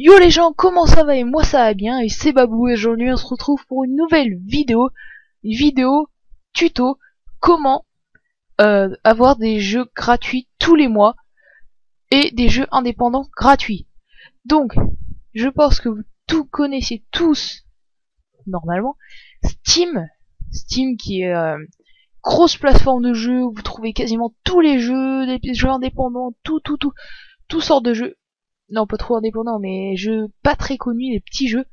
Yo les gens, comment ça va? Et moi ça va bien, et c'est Babou, et aujourd'hui on se retrouve pour une nouvelle vidéo tuto, comment avoir des jeux gratuits tous les mois, et des jeux indépendants gratuits. Donc, je pense que vous tout connaissez tous, normalement, Steam qui est grosse plateforme de jeux où vous trouvez quasiment tous les jeux, des jeux indépendants, tout sort de jeux. Non, pas trop indépendants, mais jeux pas très connus, les petits jeux.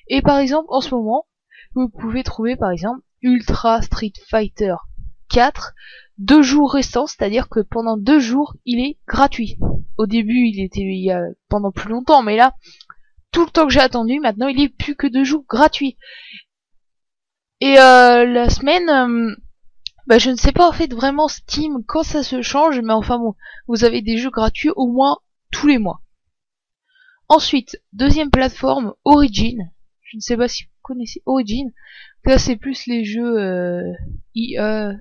Et par exemple, en ce moment, vous pouvez trouver par exemple Ultra Street Fighter 4, 2 jours restants, c'est-à-dire que pendant 2 jours, il est gratuit. Au début, il y a pendant plus longtemps, mais là, tout le temps que j'ai attendu, maintenant, il est plus que 2 jours gratuit. Et la semaine, je ne sais pas en fait vraiment Steam quand ça se change, mais enfin bon, vous avez des jeux gratuits au moins tous les mois. Ensuite, deuxième plateforme, Origin. Je ne sais pas si vous connaissez Origin. Là, c'est plus les jeux EA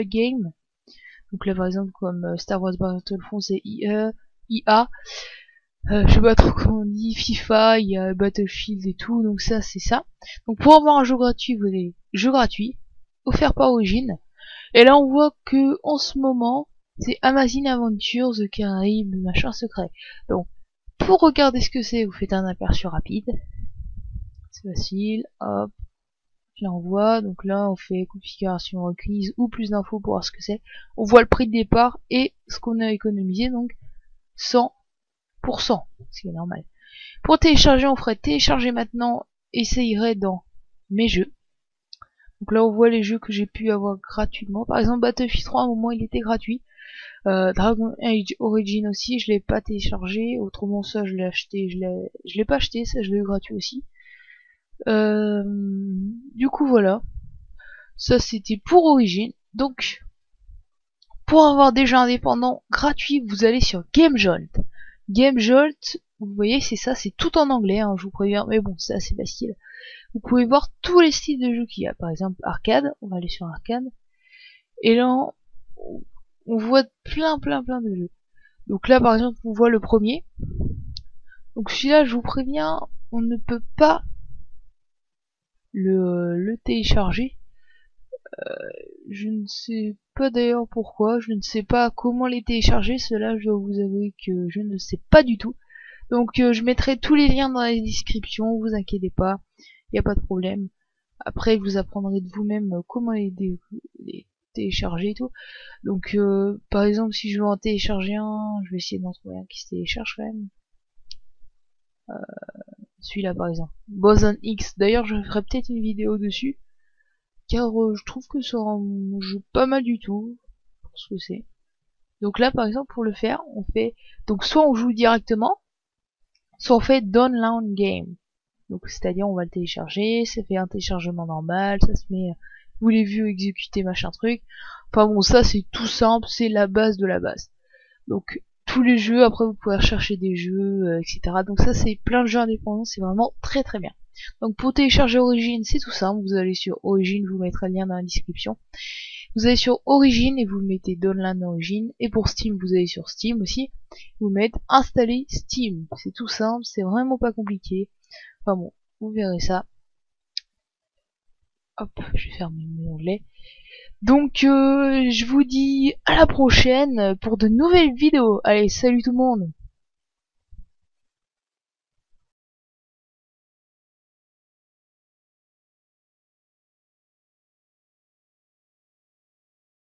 Game. Donc là, par exemple, comme Star Wars Battlefront, c'est EA. Je sais pas trop comment on dit, FIFA, il y a Battlefield et tout. Donc ça, c'est ça. Donc pour avoir un jeu gratuit, vous avez jeu gratuit, offert par Origin. Et là, on voit que en ce moment, c'est Amazing Adventures, The Caraïbes, machin secret. Donc, pour regarder ce que c'est, vous faites un aperçu rapide. C'est facile, hop, je l'envoie. Donc là, on fait configuration requise ou plus d'infos pour voir ce que c'est. On voit le prix de départ et ce qu'on a économisé, donc 100%, ce qui est normal. Pour télécharger, on ferait télécharger maintenant et ça irait dans mes jeux. Donc là, on voit les jeux que j'ai pu avoir gratuitement. Par exemple, Battlefield 3, à un moment, il était gratuit. Dragon Age Origin aussi, je l'ai pas téléchargé, autrement ça je l'ai acheté, je l'ai pas acheté, ça je l'ai eu gratuit aussi. Du coup voilà, ça c'était pour Origin. Donc pour avoir des jeux indépendants gratuits, vous allez sur GameJolt. GameJolt, vous voyez c'est ça, c'est tout en anglais, hein, je vous préviens, mais bon c'est assez facile. Vous pouvez voir tous les styles de jeux qu'il y a, par exemple arcade, on va aller sur arcade, et là on voit plein de jeux. Donc là par exemple on voit le premier. Donc celui-là je vous préviens, on ne peut pas le télécharger. Je ne sais pas d'ailleurs pourquoi, je ne sais pas comment les télécharger, cela je dois vous avouer que je ne sais pas du tout. Donc je mettrai tous les liens dans la description, vous inquiétez pas, il n'y a pas de problème. Après vous apprendrez de vous-même comment les télécharger et tout. Donc par exemple si je veux en télécharger un, je vais essayer d'en trouver un qui se télécharge quand même. Celui-là par exemple, Boson X, d'ailleurs je ferai peut-être une vidéo dessus, car je trouve que c'est un jeu pas mal du tout, pour ce que c'est. Donc là par exemple pour le faire, on fait, donc soit on joue directement, soit on fait download game. Donc c'est-à-dire on va le télécharger, ça fait un téléchargement normal, ça se met, vous l'avez vu exécuter machin truc. Enfin bon ça c'est tout simple, c'est la base de la base. Donc tous les jeux, après vous pouvez rechercher des jeux, etc. Donc ça c'est plein de jeux indépendants, c'est vraiment très bien. Donc pour télécharger Origin, c'est tout simple, vous allez sur Origin, je vous mettrai le lien dans la description. Vous allez sur Origin et vous mettez Download Origin, et pour Steam vous allez sur Steam aussi, vous mettez installer Steam. C'est tout simple, c'est vraiment pas compliqué. Enfin bon, vous verrez ça. Hop, je vais fermer mes onglets. Donc je vous dis à la prochaine pour de nouvelles vidéos. Allez, salut tout le monde!